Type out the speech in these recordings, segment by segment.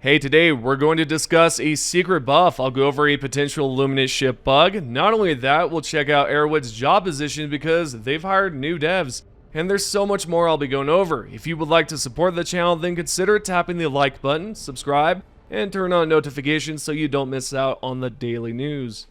Hey, today we're going to discuss a secret buff. I'll go over a potential Illuminate ship bug. Not only that, we'll check out Arrowhead's job position because they've hired new devs. And there's so much more I'll be going over. If you would like to support the channel, then consider tapping the like button, subscribe, and turn on notifications so you don't miss out on the daily news.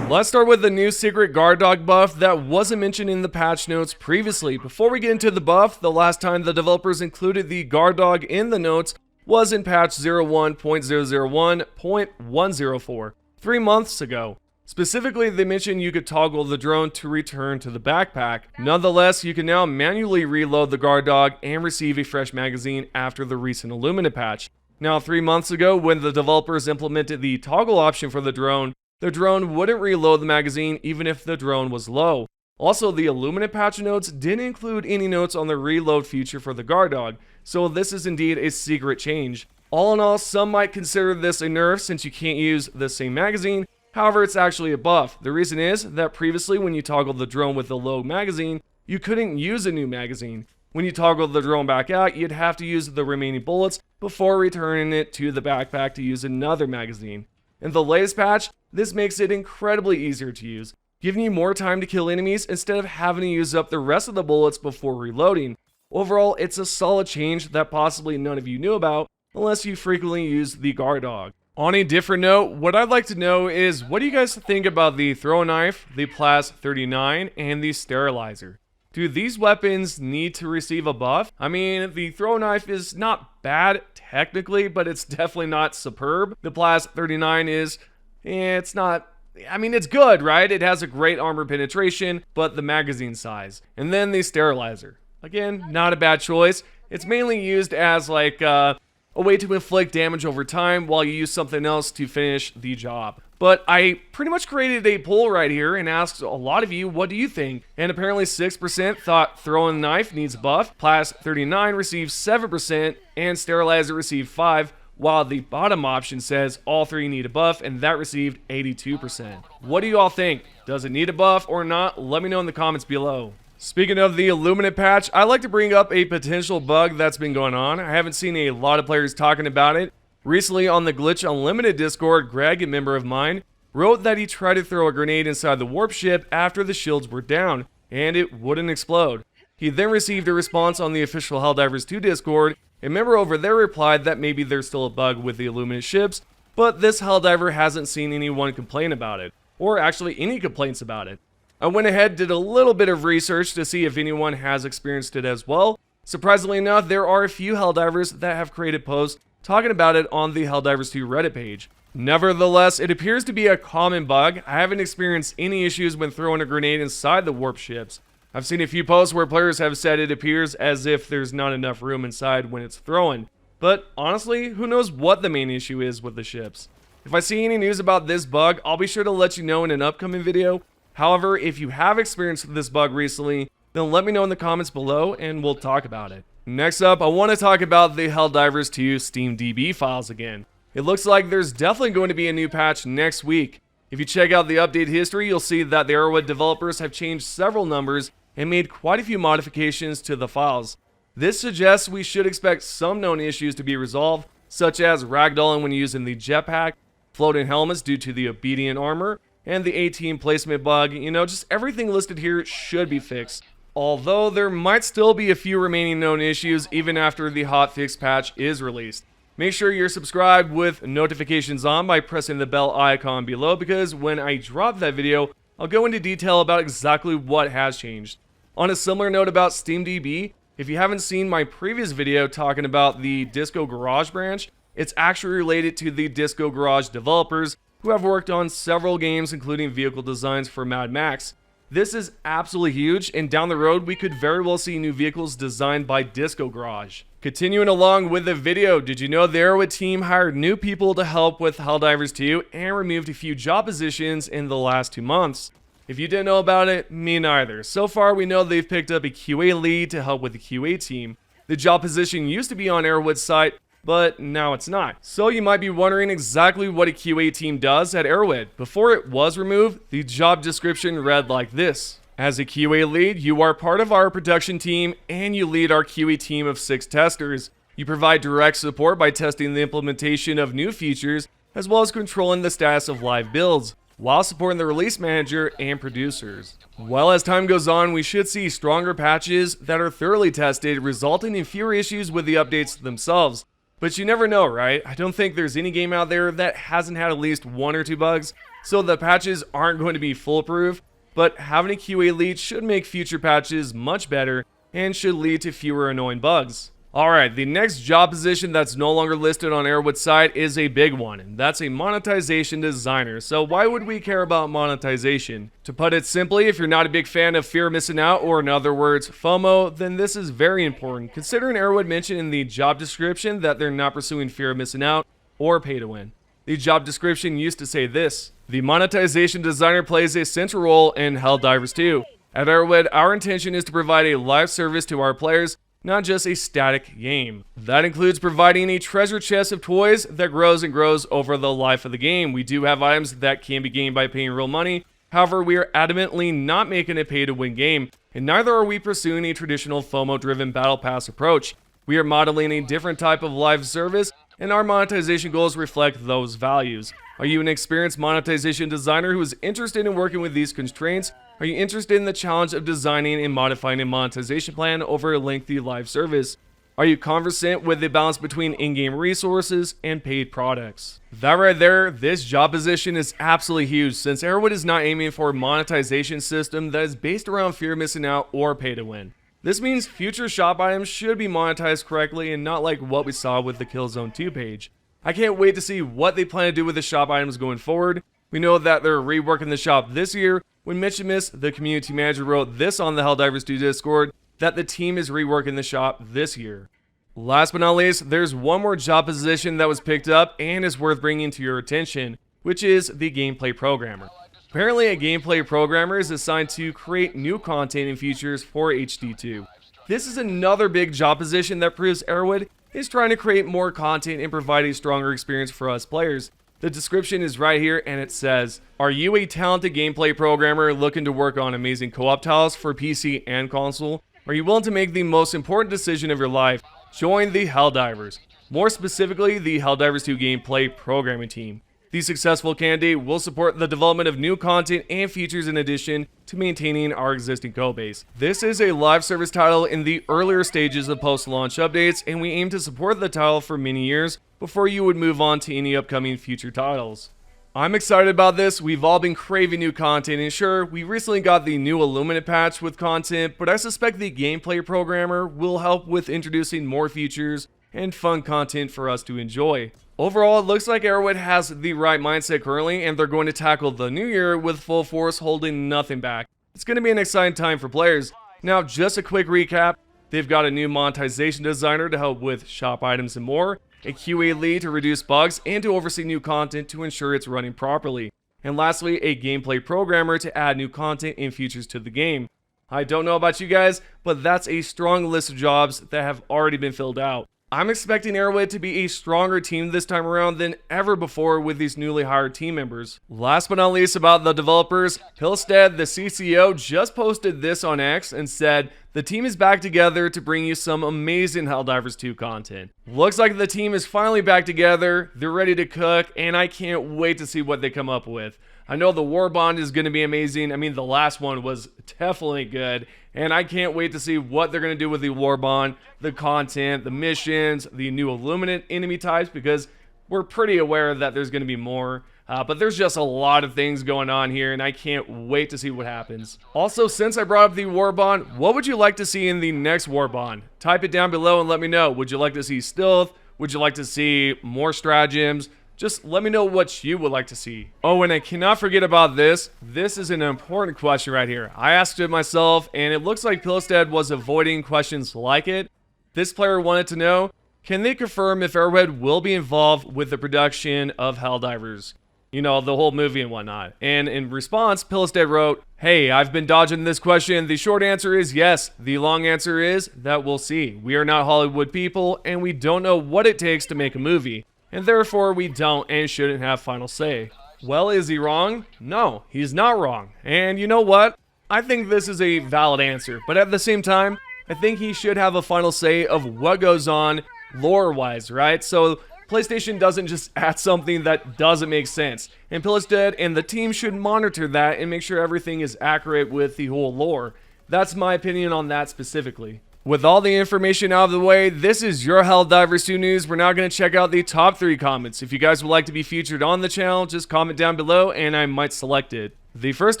Let's start with the new secret guard dog buff that wasn't mentioned in the patch notes previously. Before we get into the buff, the last time the developers included the guard dog in the notes was in patch 01.001.104, 3 months ago. Specifically, they mentioned you could toggle the drone to return to the backpack. Nonetheless, you can now manually reload the guard dog and receive a fresh magazine after the recent Illuminate patch. Now, 3 months ago, when the developers implemented the toggle option for the drone wouldn't reload the magazine even if the drone was low. Also, the Illuminate patch notes didn't include any notes on the reload feature for the guard dog, so this is indeed a secret change. All in all, some might consider this a nerf since you can't use the same magazine. However, it's actually a buff. The reason is that previously when you toggled the drone with the low magazine, you couldn't use a new magazine. When you toggled the drone back out, you'd have to use the remaining bullets before returning it to the backpack to use another magazine. In the latest patch, this makes it incredibly easier to use, giving you more time to kill enemies instead of having to use up the rest of the bullets before reloading. Overall, it's a solid change that possibly none of you knew about unless you frequently use the guard dog. On a different note, what I'd like to know is what do you guys think about the throw knife, the Plas 39, and the sterilizer? Do these weapons need to receive a buff? I mean, the throw knife is not bad technically, but it's definitely not superb. The Plas 39 is, it's not, I mean, it's good, right? It has a great armor penetration, but the magazine size. And then the sterilizer. Again, not a bad choice. It's mainly used as like a way to inflict damage over time while you use something else to finish the job. But I pretty much created a poll right here and asked a lot of you, what do you think? And apparently 6% thought throwing the knife needs a buff, Plas 39 received 7%, and sterilizer received 5%, while the bottom option says all three need a buff, and that received 82%. What do you all think? Does it need a buff or not? Let me know in the comments below. Speaking of the Illuminate patch, I'd like to bring up a potential bug that's been going on. I haven't seen a lot of players talking about it. Recently on the Glitch Unlimited Discord, Greg, a member of mine, wrote that he tried to throw a grenade inside the warp ship after the shields were down, and it wouldn't explode. He then received a response on the official Helldivers 2 Discord. A member over there replied that maybe there's still a bug with the Illuminate ships, but this Helldiver hasn't seen anyone complain about it, or actually any complaints about it. I went ahead, did a little bit of research to see if anyone has experienced it as well. Surprisingly enough, there are a few Helldivers that have created posts talking about it on the Helldivers 2 Reddit page. Nevertheless, it appears to be a common bug. I haven't experienced any issues when throwing a grenade inside the warp ships. I've seen a few posts where players have said it appears as if there's not enough room inside when it's thrown. But honestly, who knows what the main issue is with the ships. If I see any news about this bug, I'll be sure to let you know in an upcoming video. However, if you have experienced this bug recently, then let me know in the comments below and we'll talk about it. Next up, I want to talk about the Helldivers 2 SteamDB files again. It looks like there's definitely going to be a new patch next week. If you check out the update history, you'll see that the Arrowhead developers have changed several numbers and made quite a few modifications to the files. This suggests we should expect some known issues to be resolved, such as ragdolling when using the jetpack, floating helmets due to the obedient armor, and the 18 placement bug. You know, just everything listed here should be fixed. Although there might still be a few remaining known issues even after the hotfix patch is released. Make sure you're subscribed with notifications on by pressing the bell icon below, because when I drop that video, I'll go into detail about exactly what has changed. On a similar note about SteamDB, if you haven't seen my previous video talking about the Disco Garage branch, it's actually related to the Disco Garage developers who have worked on several games including vehicle designs for Mad Max. This is absolutely huge, and down the road we could very well see new vehicles designed by Disco Garage. Continuing along with the video, did you know the Arrowhead team hired new people to help with Helldivers 2 and removed a few job positions in the last 2 months? If you didn't know about it, me neither. So far we know they've picked up a QA lead to help with the QA team. The job position used to be on Arrowhead's site, but now it's not. So you might be wondering exactly what a QA team does at Arrowhead. Before it was removed, the job description read like this: As a QA lead, you are part of our production team and you lead our QA team of 6 testers. You provide direct support by testing the implementation of new features as well as controlling the status of live builds, while supporting the release manager and producers. Well, as time goes on, we should see stronger patches that are thoroughly tested, resulting in fewer issues with the updates themselves. But you never know, right? I don't think there's any game out there that hasn't had at least 1 or 2 bugs, so the patches aren't going to be foolproof, but having a QA lead should make future patches much better and should lead to fewer annoying bugs. Alright, the next job position that's no longer listed on Arrowhead's site is a big one, and that's a Monetization Designer. So why would we care about monetization? To put it simply, if you're not a big fan of fear of missing out, or in other words, FOMO, then this is very important, considering Arrowhead mentioned in the job description that they're not pursuing fear of missing out or pay to win. The job description used to say this: the Monetization Designer plays a central role in Helldivers 2. At Arrowhead, our intention is to provide a live service to our players, not just a static game. That includes providing a treasure chest of toys that grows and grows over the life of the game. We do have items that can be gained by paying real money. However, we are adamantly not making a pay-to-win game, and neither are we pursuing a traditional FOMO-driven battle pass approach. We are modeling a different type of live service, and our monetization goals reflect those values. Are you an experienced monetization designer who is interested in working with these constraints? Are you interested in the challenge of designing and modifying a monetization plan over a lengthy live service? Are you conversant with the balance between in-game resources and paid products? That right there, this job position is absolutely huge, since Arrowhead is not aiming for a monetization system that is based around fear of missing out or pay to win. This means future shop items should be monetized correctly and not like what we saw with the Killzone 2 page. I can't wait to see what they plan to do with the shop items going forward. We know that they're reworking the shop this year. When Mitchimus, the community manager, wrote this on the Helldivers 2 Discord, that the team is reworking the shop this year. Last but not least, there's one more job position that was picked up and is worth bringing to your attention, which is the gameplay programmer. Apparently, a gameplay programmer is assigned to create new content and features for HD2. This is another big job position that proves Arrowhead is trying to create more content and provide a stronger experience for us players. The description is right here, and it says, are you a talented gameplay programmer looking to work on amazing co-op titles for PC and console? Are you willing to make the most important decision of your life? Join the Helldivers. More specifically, the Helldivers 2 gameplay programming team. The successful candidate will support the development of new content and features in addition to maintaining our existing codebase. This is a live service title in the earlier stages of post-launch updates, and we aim to support the title for many years before you would move on to any upcoming future titles. I'm excited about this. We've all been craving new content, and sure, we recently got the new Illuminate patch with content, but I suspect the gameplay programmer will help with introducing more features and fun content for us to enjoy. Overall, it looks like Arrowhead has the right mindset currently, and they're going to tackle the new year with full force, holding nothing back. It's going to be an exciting time for players. Now, just a quick recap. They've got a new monetization designer to help with shop items and more, a QA lead to reduce bugs and to oversee new content to ensure it's running properly, and lastly, a gameplay programmer to add new content and features to the game. I don't know about you guys, but that's a strong list of jobs that have already been filled out. I'm expecting Arrowhead to be a stronger team this time around than ever before with these newly hired team members. Last but not least, about the developers, Pilstead, the CCO, just posted this on X and said, the team is back together to bring you some amazing Helldivers 2 content. Looks like the team is finally back together, they're ready to cook, and I can't wait to see what they come up with. I know the War Bond is going to be amazing. I mean, the last one was definitely good, and I can't wait to see what they're going to do with the War Bond, the content, the missions, the new Illuminate enemy types, because we're pretty aware that there's going to be more. But there's just a lot of things going on here, and I can't wait to see what happens. Also, since I brought up the War Bond, what would you like to see in the next War Bond? Type it down below and let me know. Would you like to see stealth? Would you like to see more stratagems? Just let me know what you would like to see. Oh, and I cannot forget about this. This is an important question right here. I asked it myself, and it looks like Pilstead was avoiding questions like it. This player wanted to know, can they confirm if Arrowhead will be involved with the production of Helldivers? You know, the whole movie and whatnot. And in response, Pilstead wrote, hey, I've been dodging this question. The short answer is yes. The long answer is that we'll see. We are not Hollywood people, and we don't know what it takes to make a movie. And therefore, we don't and shouldn't have final say. Well, is he wrong? No, he's not wrong. And you know what? I think this is a valid answer, but at the same time, I think he should have a final say of what goes on lore-wise, right? So PlayStation doesn't just add something that doesn't make sense. And Pillaged and the team should monitor that and make sure everything is accurate with the whole lore. That's my opinion on that specifically. With all the information out of the way, this is your Helldivers 2 news. We're now going to check out the top 3 comments. If you guys would like to be featured on the channel, just comment down below and I might select it. The first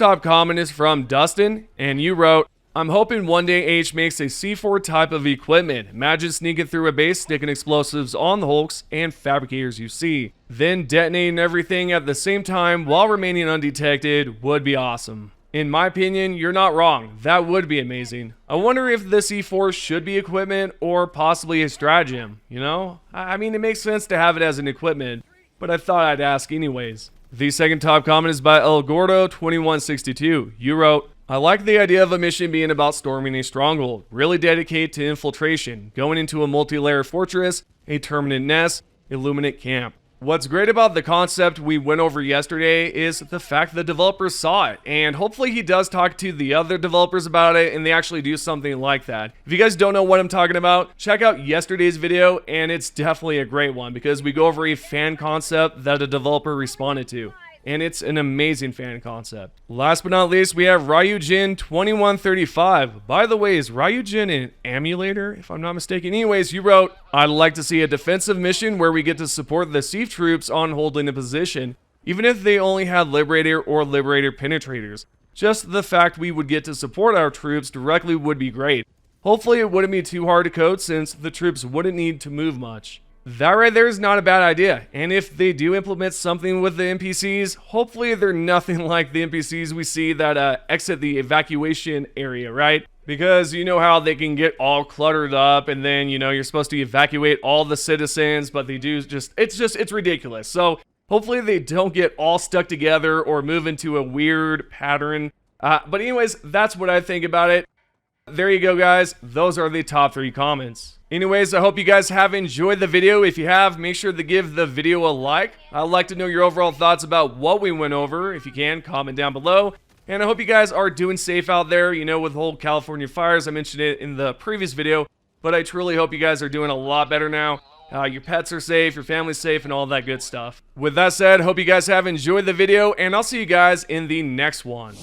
top comment is from Dustin, and you wrote, I'm hoping one day H makes a C4 type of equipment. Imagine sneaking through a base, sticking explosives on the hulks and fabricators you see. Then detonating everything at the same time while remaining undetected would be awesome. In my opinion, you're not wrong. That would be amazing. I wonder if the C4 should be equipment or possibly a stratagem, you know? I mean, it makes sense to have it as an equipment, but I thought I'd ask anyways. The second top comment is by El Gordo 2162. You wrote, I like the idea of a mission being about storming a stronghold, really dedicate to infiltration, going into a multi-layer fortress, a terminate nest, Illuminate camp. What's great about the concept we went over yesterday is the fact the developers saw it, and hopefully he does talk to the other developers about it and they actually do something like that. If you guys don't know what I'm talking about, check out yesterday's video and it's definitely a great one because we go over a fan concept that a developer responded to. And it's an amazing fan concept. Last but not least, we have Ryujin2135. By the way, is Ryujin an emulator, if I'm not mistaken? Anyways, you wrote, I'd like to see a defensive mission where we get to support the siege troops on holding a position, even if they only had Liberator or Liberator penetrators. Just the fact we would get to support our troops directly would be great. Hopefully it wouldn't be too hard to code since the troops wouldn't need to move much. That right there is not a bad idea, and if they do implement something with the NPCs, hopefully they're nothing like the NPCs we see that exit the evacuation area, right? Because you know how they can get all cluttered up and then, you know, you're supposed to evacuate all the citizens, but they do it's ridiculous. So hopefully they don't get all stuck together or move into a weird pattern. But anyways, that's what I think about it. There you go, guys. Those are the top 3 comments. Anyways, I hope you guys have enjoyed the video. If you have, make sure to give the video a like. I'd like to know your overall thoughts about what we went over. If you can, comment down below. And I hope you guys are doing safe out there, you know, with the whole California fires. I mentioned it in the previous video, but I truly hope you guys are doing a lot better now. Your pets are safe, your family's safe, and all that good stuff. With that said, hope you guys have enjoyed the video, and I'll see you guys in the next one.